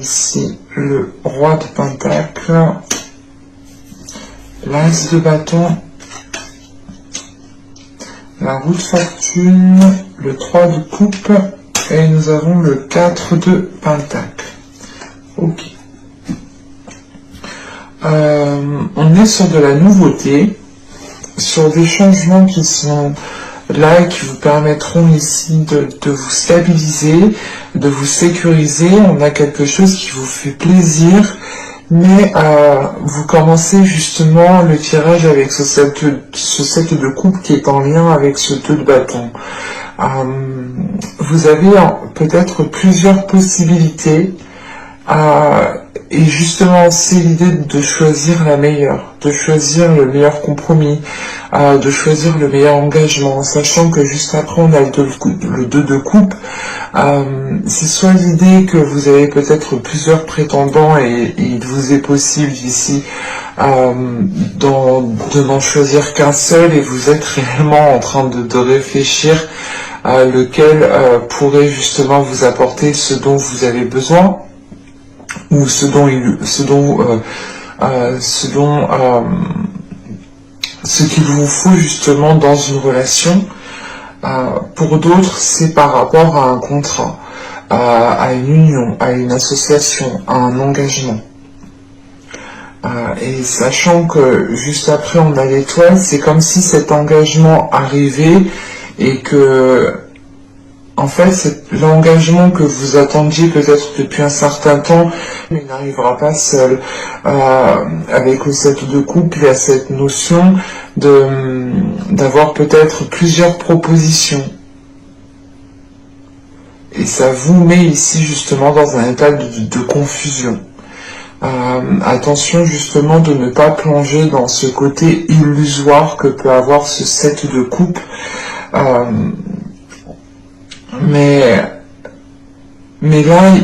Ici, le roi de pentacle, l'as de bâton, la roue de fortune, le 3 de coupe, et nous avons le 4 de pentacle. Ok. On est sur de la nouveauté, sur des changements qui sont là et qui vous permettront ici de vous stabiliser, de vous sécuriser. On a quelque chose qui vous fait plaisir, mais vous commencez justement le tirage avec ce 7 de coupe qui est en lien avec ce 2 de bâton. Vous avez peut-être plusieurs possibilités, et justement c'est l'idée de choisir la meilleure, de choisir le meilleur compromis, de choisir le meilleur engagement, sachant que juste après on a le 2 de coupe. C'est soit l'idée que vous avez peut-être plusieurs prétendants et il vous est possible ici de n'en choisir qu'un seul, et vous êtes réellement en train de réfléchir à lequel pourrait justement vous apporter ce dont vous avez besoin, ou ce qu'il vous faut justement dans une relation. Pour d'autres, c'est par rapport à un contrat, à une union, à une association, à un engagement. Et sachant que juste après on a l'étoile, c'est comme si cet engagement arrivait et que, en fait, c'est l'engagement que vous attendiez peut-être depuis un certain temps, mais il n'arrivera pas seul. Avec le 7 de coupe, il y a cette notion d'avoir peut-être plusieurs propositions. Et ça vous met ici justement dans un état de confusion. Attention justement de ne pas plonger dans ce côté illusoire que peut avoir ce 7 de coupe. Mais là,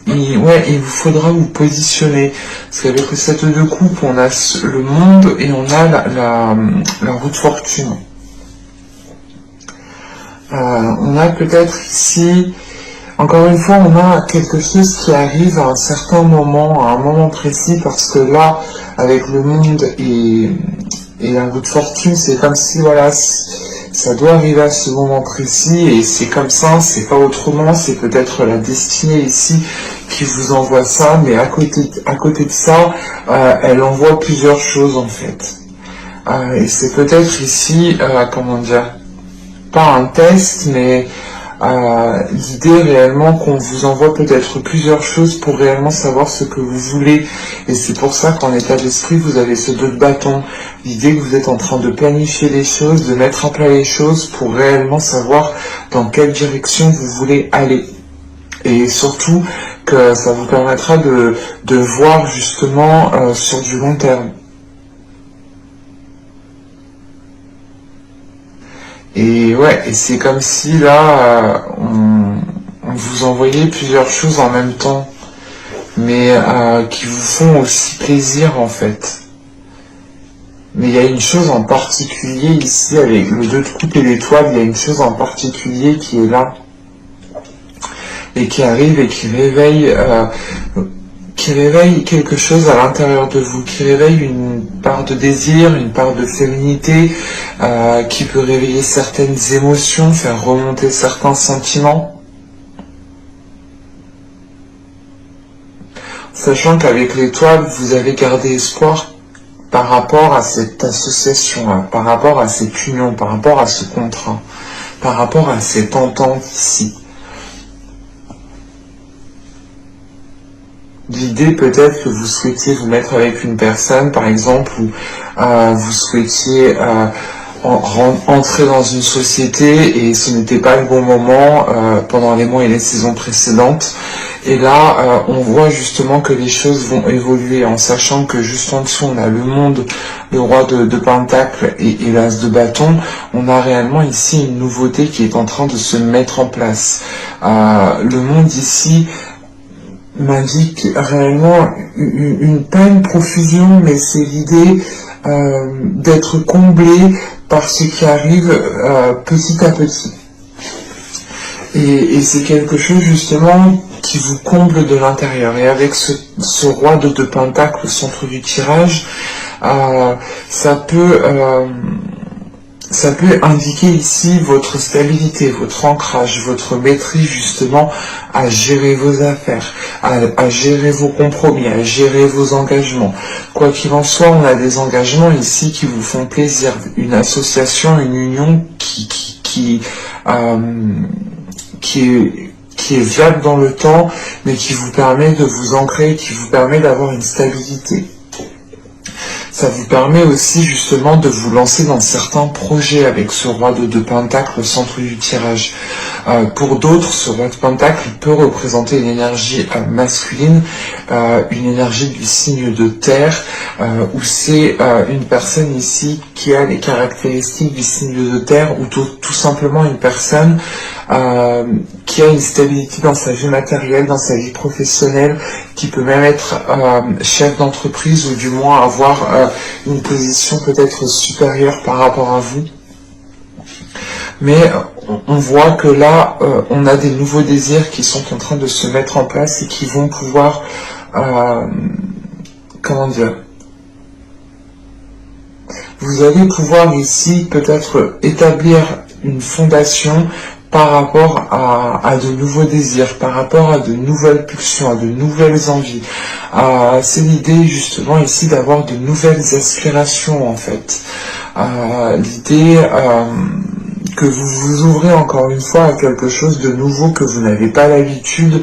il vous faudra vous positionner. Parce qu'avec le 7 de coupe, on a le monde et on a la roue de fortune. On a peut-être ici, encore une fois, on a quelque chose qui arrive à un certain moment, à un moment précis, parce que là, avec le monde et la roue de fortune, c'est comme si, voilà, ça doit arriver à ce moment précis, et c'est comme ça, c'est pas autrement, c'est peut-être la destinée ici qui vous envoie ça, mais à côté de ça, elle envoie plusieurs choses en fait. Et c'est peut-être ici, comment dire, pas un test, mais l'idée réellement qu'on vous envoie peut-être plusieurs choses pour réellement savoir ce que vous voulez. Et c'est pour ça qu'en état d'esprit, vous avez ce 2 de bâton. L'idée que vous êtes en train de planifier les choses, de mettre à plat les choses pour réellement savoir dans quelle direction vous voulez aller. Et surtout que ça vous permettra de voir justement sur du long terme. Et ouais, et c'est comme si là, on vous envoyait plusieurs choses en même temps, mais qui vous font aussi plaisir en fait. Mais il y a une chose en particulier ici, avec le 2 de coupe et l'étoile, il y a une chose en particulier qui est là, et qui arrive et qui réveille quelque chose à l'intérieur de vous, qui réveille une part de désir, une part de féminité, qui peut réveiller certaines émotions, faire remonter certains sentiments. Sachant qu'avec l'étoile, vous avez gardé espoir par rapport à cette association-là, par rapport à cette union, par rapport à ce contrat, par rapport à cette entente ici. L'idée peut-être que vous souhaitiez vous mettre avec une personne, par exemple, ou vous souhaitiez entrer dans une société et ce n'était pas le bon moment pendant les mois et les saisons précédentes. Et là, on voit justement que les choses vont évoluer en sachant que juste en dessous, on a le monde, le roi de pentacle et l'as de bâton. On a réellement ici une nouveauté qui est en train de se mettre en place. Le monde ici m'indique réellement pas une profusion, mais c'est l'idée d'être comblé par ce qui arrive petit à petit. Et c'est quelque chose justement qui vous comble de l'intérieur. Et avec ce roi de Pentacles au centre du tirage, ça peut indiquer ici votre stabilité, votre ancrage, votre maîtrise justement à gérer vos affaires, à gérer vos compromis, à gérer vos engagements. Quoi qu'il en soit, on a des engagements ici qui vous font plaisir, une association, une union qui est viable dans le temps, mais qui vous permet de vous ancrer, qui vous permet d'avoir une stabilité. Ça vous permet aussi justement de vous lancer dans certains projets avec ce roi de Pentacles au centre du tirage. Pour d'autres, ce roi de Pentacles peut représenter une énergie masculine, une énergie du signe de terre, où c'est une personne ici qui a les caractéristiques du signe de terre, ou tout simplement une personne qui a une stabilité dans sa vie matérielle, dans sa vie professionnelle, qui peut même être chef d'entreprise ou du moins avoir une position peut-être supérieure par rapport à vous. Mais on voit que là, on a des nouveaux désirs qui sont en train de se mettre en place et qui vont pouvoir, comment dire, vous allez pouvoir ici peut-être établir une fondation par rapport à de nouveaux désirs, par rapport à de nouvelles pulsions, à de nouvelles envies. C'est l'idée justement ici d'avoir de nouvelles aspirations en fait. L'idée que vous vous ouvrez encore une fois à quelque chose de nouveau que vous n'avez pas l'habitude,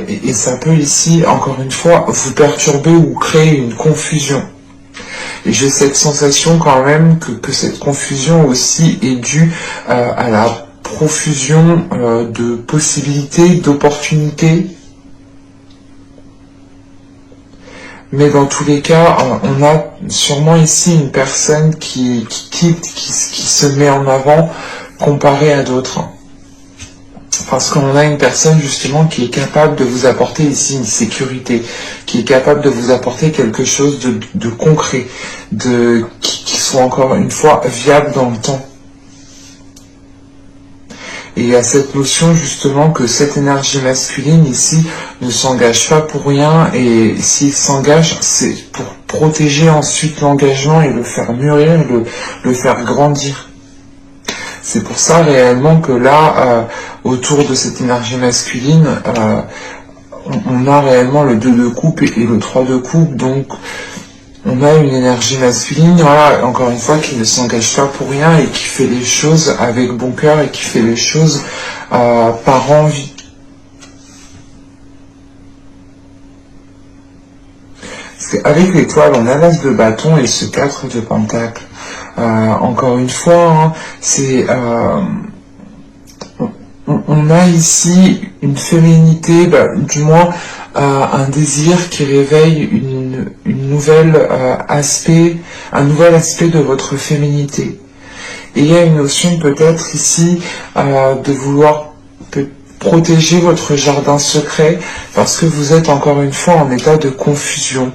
et ça peut ici encore une fois vous perturber ou créer une confusion. Et j'ai cette sensation quand même que cette confusion aussi est due à la profusion de possibilités, d'opportunités. Mais dans tous les cas, on a sûrement ici une personne qui se met en avant comparé à d'autres. Parce qu'on a une personne justement qui est capable de vous apporter ici une sécurité, qui est capable de vous apporter quelque chose de concret, qui soit encore une fois viable dans le temps. Et il y a cette notion justement que cette énergie masculine ici ne s'engage pas pour rien, et s'il s'engage, c'est pour protéger ensuite l'engagement et le faire mûrir, le faire grandir. C'est pour ça réellement que là, autour de cette énergie masculine, on a réellement le 2 de coupe et le 3 de coupe, donc on a une énergie masculine, voilà, encore une fois, qui ne s'engage pas pour rien et qui fait les choses avec bon cœur et qui fait les choses par envie. Parce qu'avec l'étoile, on a l'as de bâton et ce 4 de pentacle. Encore une fois, hein, c'est on a ici une féminité, du moins un désir qui réveille un nouvel aspect de votre féminité. Et il y a une notion peut-être ici de vouloir protéger votre jardin secret parce que vous êtes encore une fois en état de confusion.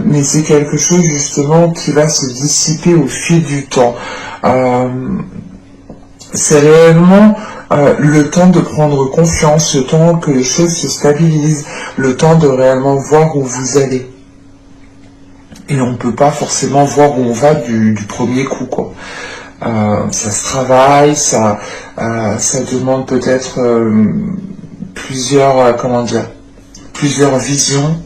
Mais c'est quelque chose justement qui va se dissiper au fil du temps. C'est réellement le temps de prendre confiance, le temps que les choses se stabilisent, le temps de réellement voir où vous allez. Et on ne peut pas forcément voir où on va du premier coup, quoi. Ça se travaille, ça demande peut-être plusieurs visions.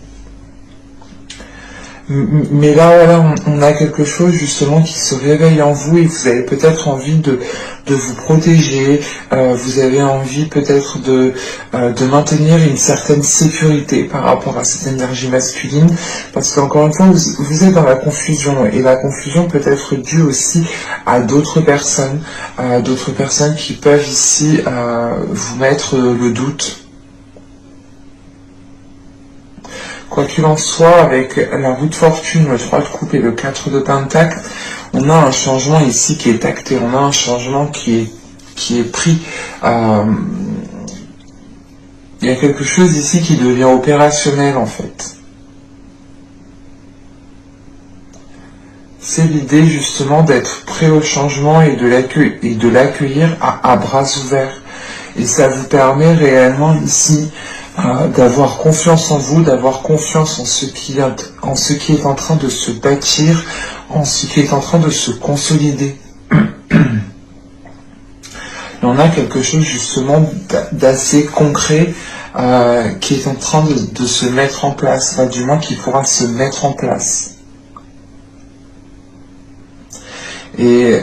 Mais là, voilà, on a quelque chose justement qui se réveille en vous et vous avez peut-être envie de vous protéger, vous avez envie peut-être de maintenir une certaine sécurité par rapport à cette énergie masculine, parce qu'encore une fois, vous êtes dans la confusion, et la confusion peut être due aussi à d'autres personnes qui peuvent ici vous mettre le doute. Quoi qu'il en soit, avec la roue de fortune, le 3 de coupe et le 4 de pentacle, on a un changement ici qui est acté, on a un changement qui est pris. Il y a quelque chose ici qui devient opérationnel en fait. C'est l'idée justement d'être prêt au changement et de l'accueillir à bras ouverts. Et ça vous permet réellement ici d'avoir confiance en vous, d'avoir confiance en ce qui est en train de se bâtir, en ce qui est en train de se consolider. Et on a quelque chose justement d'assez concret qui est en train de se mettre en place, enfin, du moins qui pourra se mettre en place. Et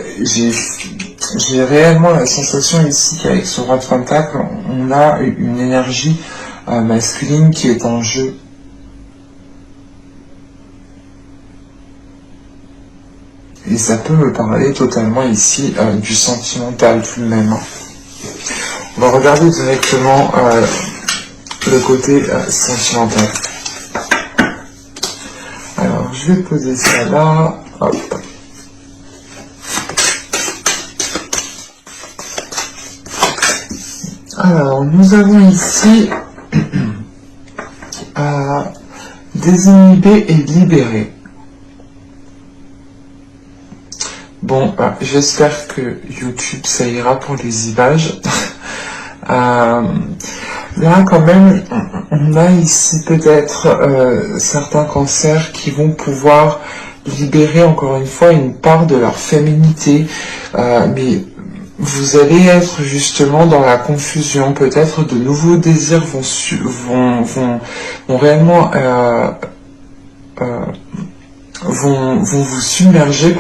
j'ai réellement la sensation ici qu'avec ce roi de Pentacle, on a une énergie masculine qui est en jeu. Et ça peut me parler totalement ici du sentimental tout de même. On va regarder directement le côté sentimental. Alors, je vais poser ça là. Hop. Alors, nous avons ici désinhiber et libérer. Bon, j'espère que YouTube ça ira pour les images. Là, quand même, on a ici peut-être certains cancers qui vont pouvoir libérer encore une fois une part de leur féminité, mais vous allez être justement dans la confusion. Peut-être de nouveaux désirs vont réellement vont vous submerger,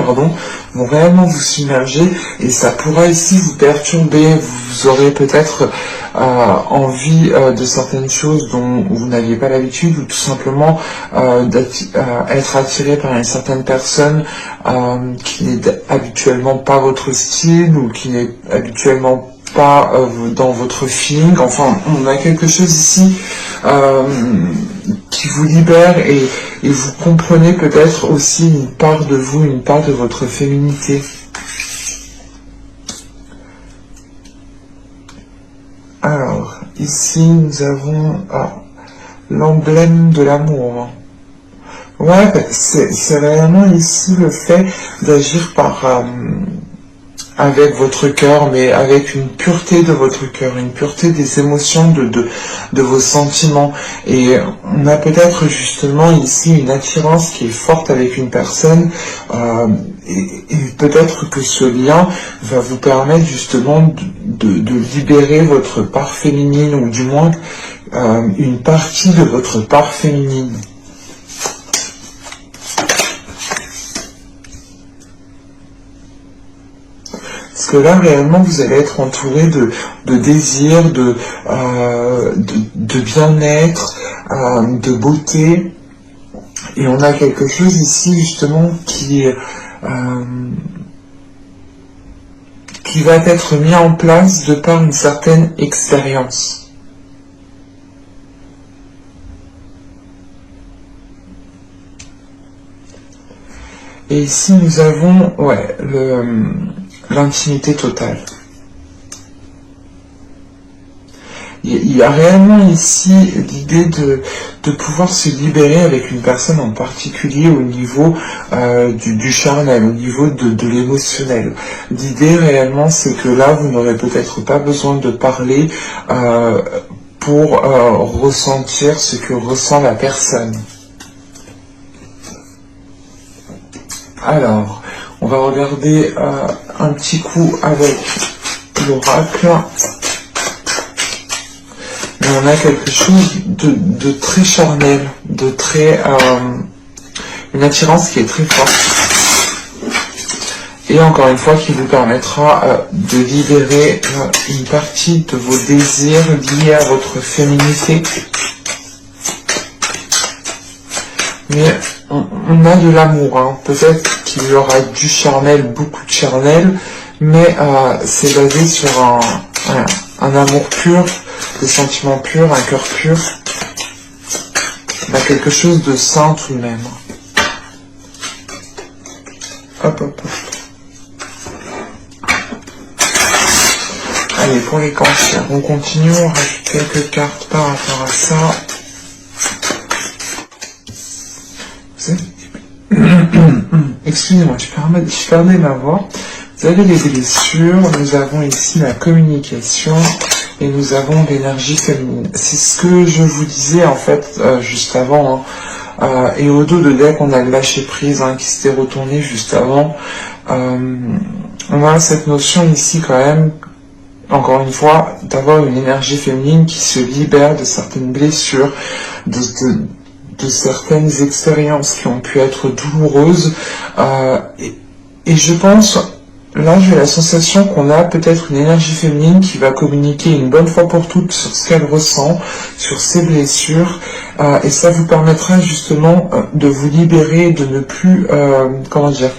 vont réellement vous submerger, et ça pourra ici vous perturber. Vous aurez peut-être envie de certaines choses dont vous n'aviez pas l'habitude, ou tout simplement être attiré par une certaine personne qui n'est habituellement pas votre style, ou qui n'est habituellement pas dans votre feeling. Enfin, on a quelque chose ici qui vous libère, et vous comprenez peut-être aussi une part de vous, une part de votre féminité. Alors, ici nous avons l'emblème de l'amour. Ouais, c'est réellement ici le fait d'agir avec votre cœur, mais avec une pureté de votre cœur, une pureté des émotions, de vos sentiments. Et on a peut-être justement ici une attirance qui est forte avec une personne, et peut-être que ce lien va vous permettre justement de libérer votre part féminine, ou du moins une partie de votre part féminine. Parce que là, réellement, vous allez être entouré de désirs, de bien-être, de beauté. Et on a quelque chose ici, justement, qui va être mis en place de par une certaine expérience. Et ici, nous avons l'intimité totale. Il y a réellement ici l'idée de pouvoir se libérer avec une personne en particulier au niveau du charnel, au niveau de l'émotionnel. L'idée réellement, c'est que là, vous n'aurez peut-être pas besoin de parler pour ressentir ce que ressent la personne. Alors, on va regarder un petit coup avec l'oracle. Mais on a quelque chose de très charnel, de très... une attirance qui est très forte. Et encore une fois, qui vous permettra de libérer une partie de vos désirs liés à votre féminité. Mais on a de l'amour, hein. Peut-être qu'il y aura du charnel, beaucoup de charnel, mais c'est basé sur un amour pur, des sentiments purs, un cœur pur. On a quelque chose de sain tout de même. Hop, hop, hop. Allez, pour les cancers, on continue, on rajoute quelques cartes par rapport à ça. Excusez-moi, je perdais ma voix. Vous avez les blessures, nous avons ici la communication, et nous avons l'énergie féminine. C'est ce que je vous disais en fait juste avant, hein. Et au dos de deck, on a le lâcher prise qui s'était retourné juste avant. On a cette notion ici quand même, encore une fois, d'avoir une énergie féminine qui se libère de certaines blessures, de certaines expériences qui ont pu être douloureuses. Et je pense, là j'ai la sensation qu'on a peut-être une énergie féminine qui va communiquer une bonne fois pour toutes sur ce qu'elle ressent, sur ses blessures, et ça vous permettra justement de vous libérer, de ne plus, comment dire,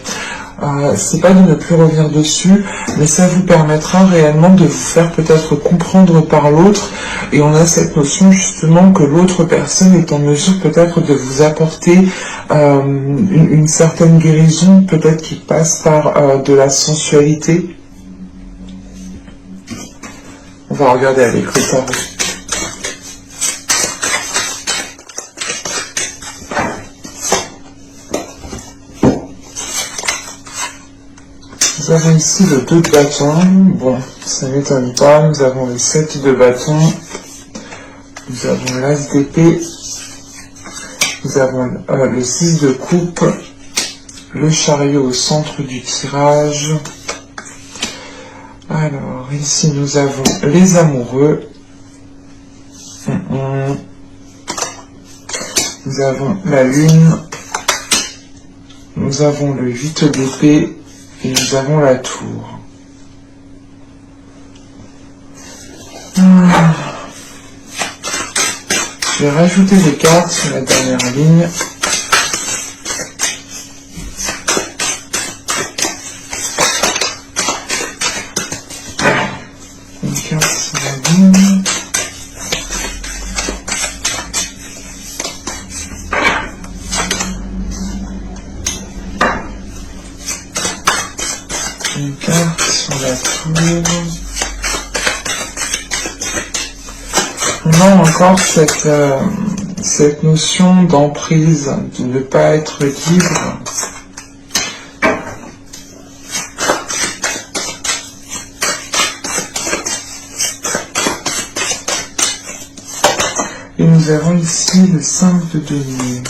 c'est pas de ne plus revenir dessus, mais ça vous permettra réellement de vous faire peut-être comprendre par l'autre, et on a cette notion justement que l'autre personne est en mesure peut-être de vous apporter une certaine guérison, peut-être qui passe par de la sensualité. On va regarder avec le tarot. Nous avons ici le 2 de bâton, bon, ça ne m'étonne pas, nous avons le 7 de bâton, nous avons l'as d'épée, nous avons le 6 de coupe, le chariot au centre du tirage. Alors, ici nous avons les amoureux, nous avons la lune, nous avons le 8 d'épée, et nous avons la tour. Je vais rajouter des cartes sur la dernière ligne. Une carte sur la ligne. Une carte sur la tour. On a encore cette notion d'emprise, de ne pas être libre. Et nous avons ici le 5 de denier.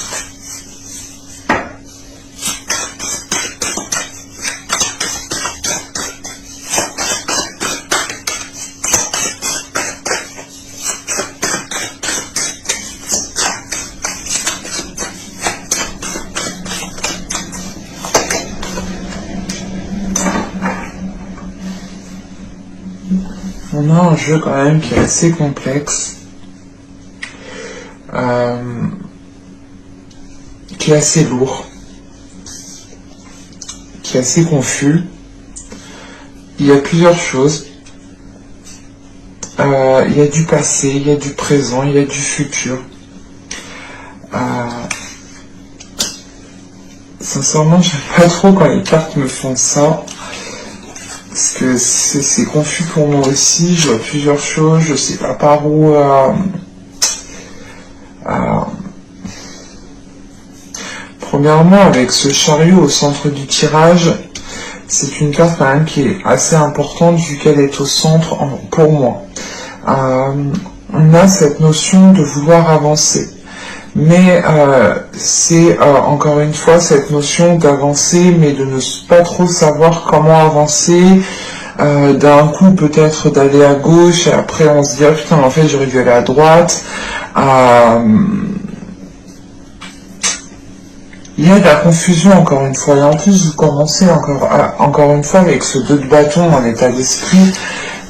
On a un jeu quand même qui est assez complexe, qui est assez lourd, qui est assez confus. Il y a plusieurs choses. Il y a du passé, il y a du présent, il y a du futur. Sincèrement, j'aime pas trop quand les cartes me font ça. Parce que c'est confus pour moi aussi, je vois plusieurs choses, je sais pas par où... Premièrement, avec ce chariot au centre du tirage, c'est une carte quand même qui est assez importante vu qu'elle est au centre pour moi. On a cette notion de vouloir avancer. Mais c'est encore une fois cette notion d'avancer, mais de ne pas trop savoir comment avancer. D'un coup peut-être d'aller à gauche et après on se dit ah, putain en fait j'aurais dû aller à droite. Il y a de la confusion encore une fois. Et en plus vous commencez encore une fois avec ce 2 de bâton en état d'esprit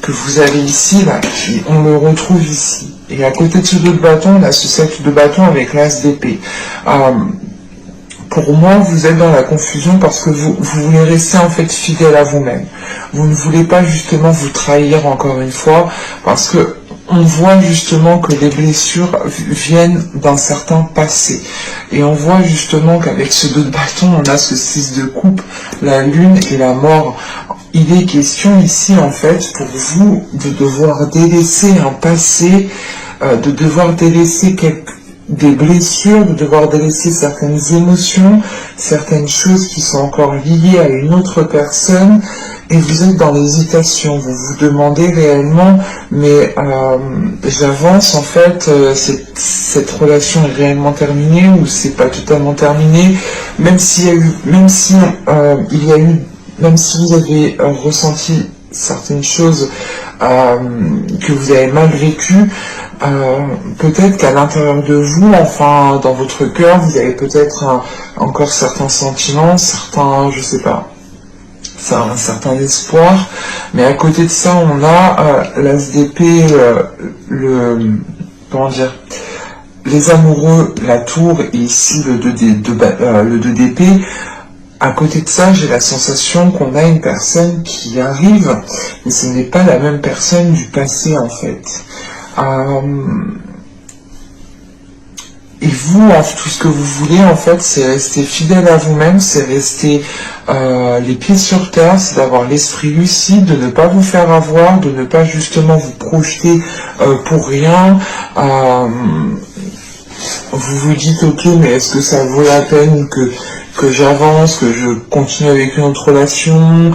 que vous avez ici, là, on le retrouve ici. Et à côté de ce 2 de bâton, on a ce 7 de bâton avec l'as d'épée. Pour moi, vous êtes dans la confusion parce que vous voulez rester en fait fidèle à vous-même. Vous ne voulez pas justement vous trahir encore une fois parce que on voit justement que les blessures viennent d'un certain passé. Et on voit justement qu'avec ce 2 de bâton, on a ce 6 de coupe, la lune et la mort. Il est question ici en fait pour vous de devoir délaisser un passé, de devoir délaisser des blessures, de devoir délaisser certaines émotions, certaines choses qui sont encore liées à une autre personne Et vous êtes dans l'hésitation, vous vous demandez réellement, mais j'avance en fait, cette relation est réellement terminée ou c'est pas totalement terminé, même s'il y a eu, même si vous avez ressenti certaines choses que vous avez mal vécues, peut-être qu'à l'intérieur de vous, enfin dans votre cœur, vous avez peut-être encore certains sentiments, certains, je sais pas, c'est un certain espoir, mais à côté de ça, on a l'ASDP, comment dire, les amoureux, la tour, et ici le 2 d'épée. À côté de ça, j'ai la sensation qu'on a une personne qui arrive, mais ce n'est pas la même personne du passé en fait. Et vous, tout ce que vous voulez, en fait, c'est rester fidèle à vous-même, c'est rester les pieds sur terre, c'est d'avoir l'esprit lucide, de ne pas vous faire avoir, de ne pas justement vous projeter pour rien. Vous vous dites, ok, mais est-ce que ça vaut la peine que j'avance, que je continue avec une autre relation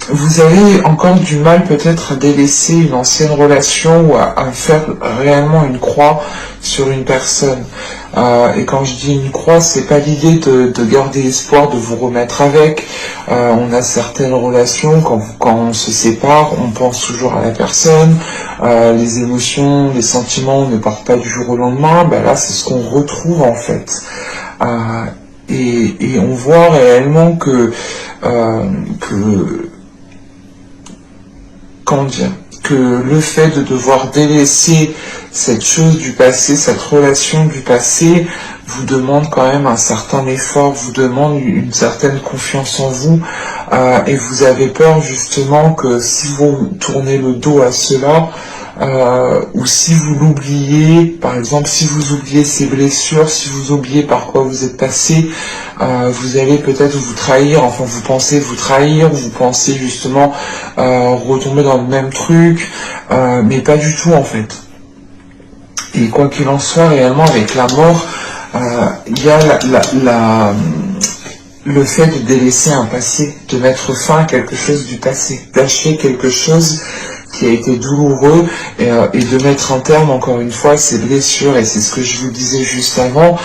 vous avez encore du mal peut-être à délaisser une ancienne relation ou à faire réellement une croix sur une personne. Et quand je dis une croix, c'est pas l'idée de garder espoir de vous remettre avec. On a certaines relations, quand on se sépare, on pense toujours à la personne. Les émotions, les sentiments ne partent pas du jour au lendemain. Ben là, c'est ce qu'on retrouve en fait. Et on voit réellement comment dire, que le fait de devoir délaisser cette chose du passé, cette relation du passé, vous demande quand même un certain effort, vous demande une certaine confiance en vous, et vous avez peur justement que si vous tournez le dos à cela, ou si vous l'oubliez, par exemple si vous oubliez ces blessures, si vous oubliez par quoi vous êtes passé, vous allez peut-être vous trahir, enfin vous pensez vous trahir, vous pensez justement retomber dans le même truc, mais pas du tout en fait. Et quoi qu'il en soit, réellement avec la mort, il y a le fait de délaisser un passé, de mettre fin à quelque chose du passé, d'achever quelque chose qui a été douloureux et de mettre un terme encore une fois à ces blessures. Et c'est ce que je vous disais juste avant,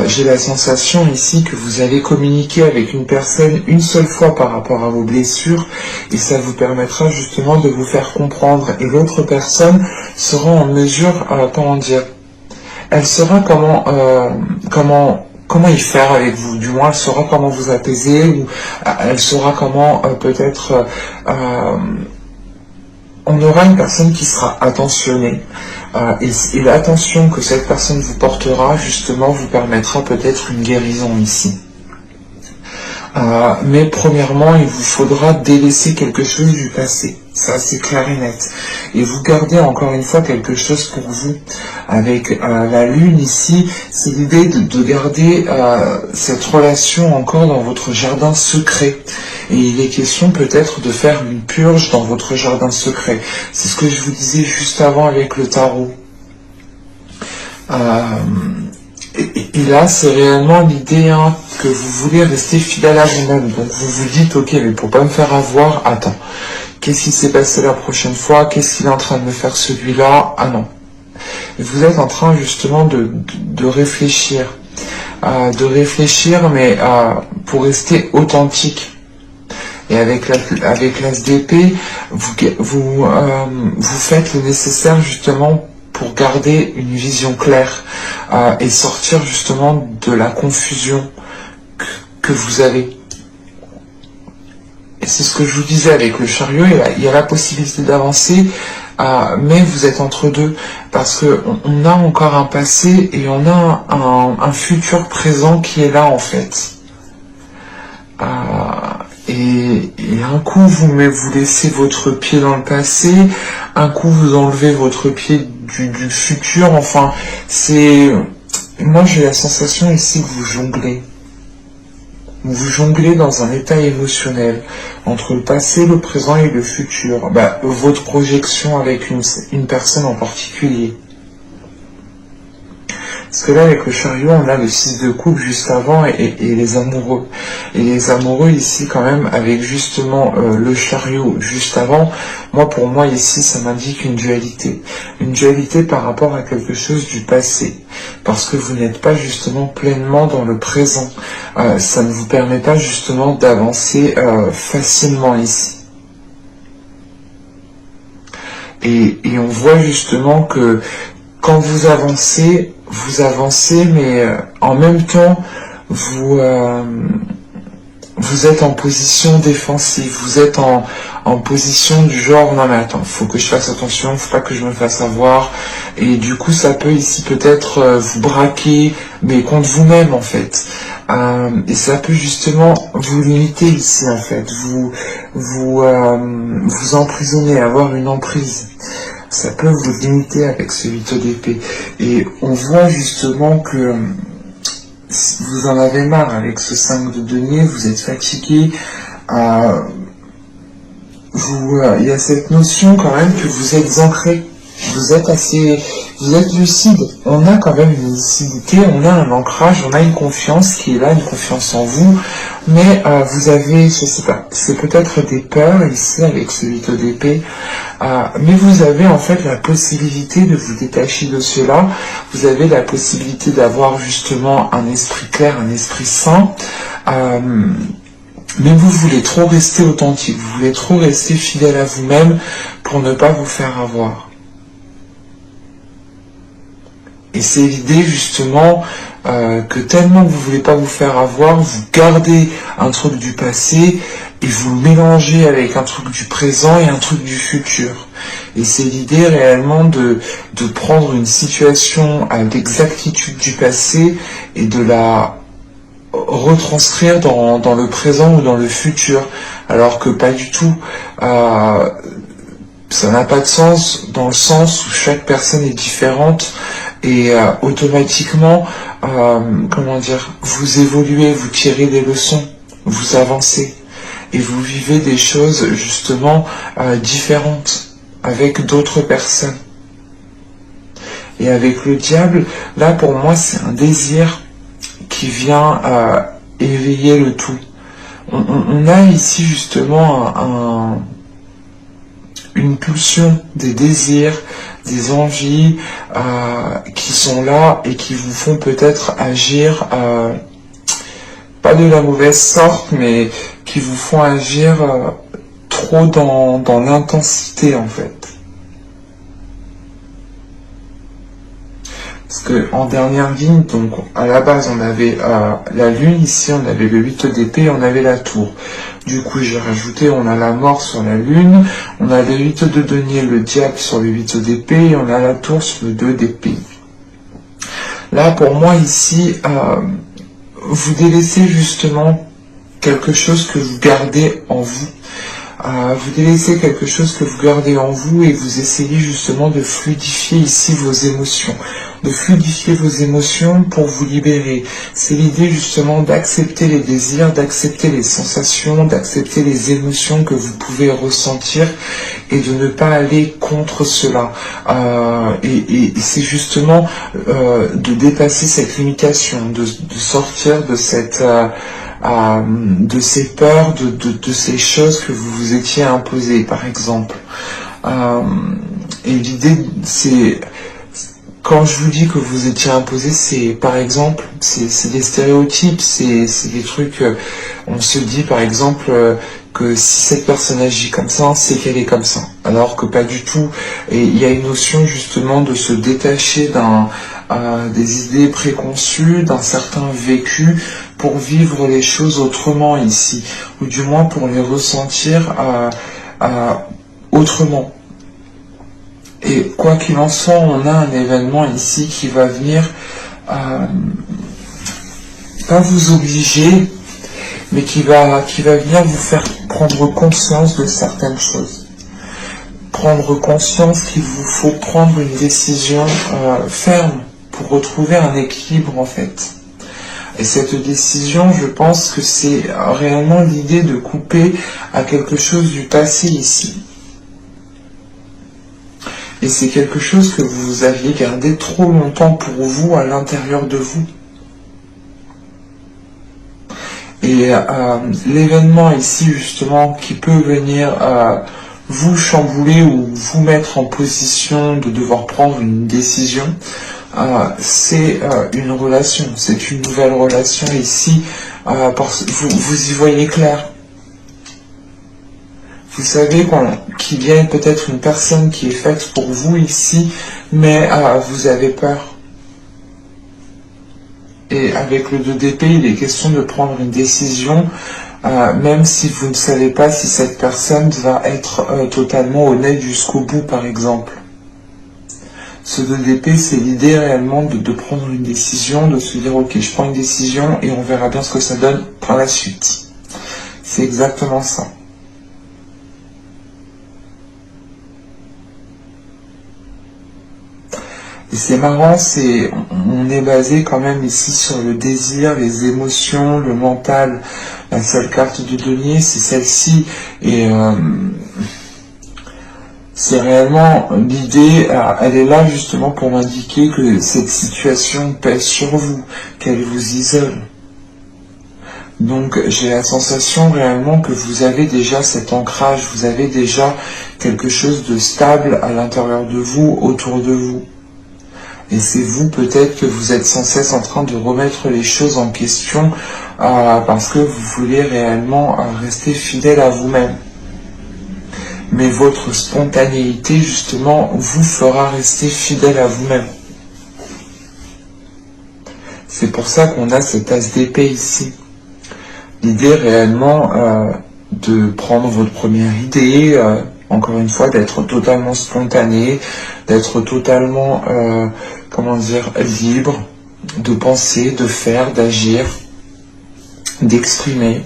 j'ai la sensation ici que vous allez communiquer avec une personne une seule fois par rapport à vos blessures et ça vous permettra justement de vous faire comprendre et l'autre personne sera en mesure, comment dire, elle saura comment y faire avec vous, du moins elle saura comment vous apaiser ou elle saura comment peut-être on aura une personne qui sera attentionnée et l'attention que cette personne vous portera justement vous permettra peut-être une guérison ici. Mais premièrement, il vous faudra délaisser quelque chose du passé. Ça, c'est clair et net. Et vous gardez encore une fois quelque chose pour vous. Avec la lune ici, c'est l'idée de garder cette relation encore dans votre jardin secret. Et il est question peut-être de faire une purge dans votre jardin secret. C'est ce que je vous disais juste avant avec le tarot. Et là, c'est réellement l'idée que vous voulez rester fidèle à vous-même. Donc vous vous dites, ok, mais pour pas me faire avoir, attends, qu'est-ce qui s'est passé la prochaine fois? Qu'est-ce qu'il est en train de me faire celui-là? Ah non. Et vous êtes en train justement de réfléchir. Mais pour rester authentique. Et avec l'as d'épée, vous faites le nécessaire justement pour garder une vision claire et sortir justement de la confusion que vous avez. Et c'est ce que je vous disais avec le chariot, il y a la possibilité d'avancer, mais vous êtes entre deux, parce que on a encore un passé et on a un futur présent qui est là en fait. Et un coup vous laissez votre pied dans le passé, un coup vous enlevez votre pied du futur, enfin moi j'ai la sensation ici que vous jonglez. Vous jonglez dans un état émotionnel entre le passé, le présent et le futur. Votre projection avec une personne en particulier. Parce que là, avec le chariot, on a le 6 de coupe juste avant et les amoureux. Et les amoureux ici, quand même, avec justement le chariot juste avant, pour moi, ici, ça m'indique une dualité. Une dualité par rapport à quelque chose du passé. Parce que vous n'êtes pas justement pleinement dans le présent. Ça ne vous permet pas justement d'avancer facilement ici. Et on voit justement que quand vous avancez, mais en même temps, vous êtes en position défensive, vous êtes en position du genre, non mais attends, faut que je fasse attention, faut pas que je me fasse avoir, et du coup ça peut ici peut-être vous braquer, mais contre vous-même en fait, et ça peut justement vous limiter ici en fait, vous emprisonner, avoir une emprise. Ça peut vous limiter avec ce 8 d'épée. Et on voit justement que vous en avez marre avec ce 5 de denier, vous êtes fatigué. Il y a cette notion quand même que vous êtes ancré. Vous êtes lucide. On a quand même une lucidité, on a un ancrage, on a une confiance qui est là, une confiance en vous. Mais vous avez, je sais pas, c'est peut-être des peurs ici avec ce 8 d'épée. Mais vous avez en fait la possibilité de vous détacher de cela. Vous avez la possibilité d'avoir justement un esprit clair, un esprit sain. Mais vous voulez trop rester authentique, vous voulez trop rester fidèle à vous-même pour ne pas vous faire avoir. Et c'est l'idée justement que tellement vous ne voulez pas vous faire avoir, vous gardez un truc du passé et vous le mélangez avec un truc du présent et un truc du futur. Et c'est l'idée réellement de prendre une situation à l'exactitude du passé et de la retranscrire dans le présent ou dans le futur, alors que pas du tout. Ça n'a pas de sens dans le sens où chaque personne est différente et automatiquement, vous évoluez, vous tirez des leçons, vous avancez et vous vivez des choses justement différentes avec d'autres personnes. Et avec le diable, là pour moi c'est un désir qui vient éveiller le tout. On a ici justement une pulsion, des désirs, des envies qui sont là et qui vous font peut-être agir, pas de la mauvaise sorte, mais qui vous font agir trop dans l'intensité en fait. Parce que en dernière ligne, donc à la base on avait la lune, ici on avait le 8 d'épée, on avait la tour. Du coup j'ai rajouté, on a la mort sur la lune, on a le 8 de denier, le diable sur le 8 d'épée, et on a la tour sur le 2 d'épée. Là pour moi ici, vous délaissez justement quelque chose que vous gardez en vous. Vous délaissez quelque chose que vous gardez en vous et vous essayez justement de fluidifier ici vos émotions. De fluidifier vos émotions pour vous libérer. C'est l'idée justement d'accepter les désirs, d'accepter les sensations, d'accepter les émotions que vous pouvez ressentir et de ne pas aller contre cela. Et c'est justement de dépasser cette limitation, de sortir de cette... de ces peurs, de ces choses que vous vous étiez imposées, par exemple. Et l'idée, c'est... Quand je vous dis que vous étiez imposé, c'est par exemple, c'est des stéréotypes, c'est des trucs, on se dit par exemple que si cette personne agit comme ça, c'est qu'elle est comme ça. Alors que pas du tout. Et il y a une notion justement de se détacher des idées préconçues, d'un certain vécu, pour vivre les choses autrement ici, ou du moins pour les ressentir autrement. Et quoi qu'il en soit, on a un événement ici qui va venir pas vous obliger, mais qui va venir vous faire prendre conscience de certaines choses. Prendre conscience qu'il vous faut prendre une décision ferme pour retrouver un équilibre en fait. Et cette décision, je pense que c'est réellement l'idée de couper à quelque chose du passé ici. Et c'est quelque chose que vous aviez gardé trop longtemps pour vous, à l'intérieur de vous. Et l'événement ici, justement, qui peut venir vous chambouler ou vous mettre en position de devoir prendre une décision, c'est une relation, c'est une nouvelle relation ici, vous y voyez clair. Vous savez qu'il y a peut-être une personne qui est faite pour vous ici, mais vous avez peur. Et avec le 2 d'épée, il est question de prendre une décision, même si vous ne savez pas si cette personne va être totalement honnête jusqu'au bout, par exemple. Ce 2 d'épée, c'est l'idée réellement de prendre une décision, de se dire ok, je prends une décision et on verra bien ce que ça donne par la suite. C'est exactement ça. Et c'est marrant, on est basé quand même ici sur le désir, les émotions, le mental. La seule carte de denier, c'est celle-ci. Et c'est réellement l'idée, elle est là justement pour m'indiquer que cette situation pèse sur vous, qu'elle vous isole. Donc j'ai la sensation réellement que vous avez déjà cet ancrage, vous avez déjà quelque chose de stable à l'intérieur de vous, autour de vous. Et c'est vous peut-être que vous êtes sans cesse en train de remettre les choses en question parce que vous voulez réellement rester fidèle à vous-même. Mais votre spontanéité, justement, vous fera rester fidèle à vous-même. C'est pour ça qu'on a cet as d'épée ici. L'idée réellement de prendre votre première idée, encore une fois, d'être totalement spontané, d'être totalement, libre, de penser, de faire, d'agir, d'exprimer.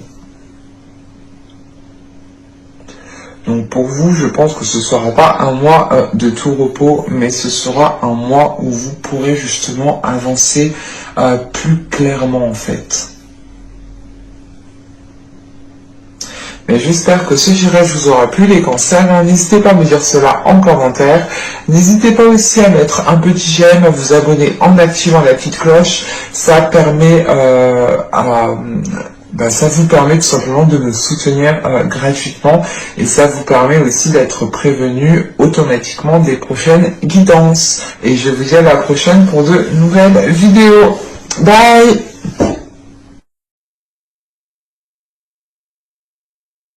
Donc pour vous, je pense que ce ne sera pas un mois de tout repos, mais ce sera un mois où vous pourrez justement avancer plus clairement en fait. Mais j'espère que ce tirage vous aura plu les cancers. N'hésitez pas à me dire cela en commentaire. N'hésitez pas aussi à mettre un petit j'aime, à vous abonner en activant la petite cloche. Ça permet ça vous permet tout simplement de me soutenir gratuitement et ça vous permet aussi d'être prévenu automatiquement des prochaines guidances. Et je vous dis à la prochaine pour de nouvelles vidéos. Bye!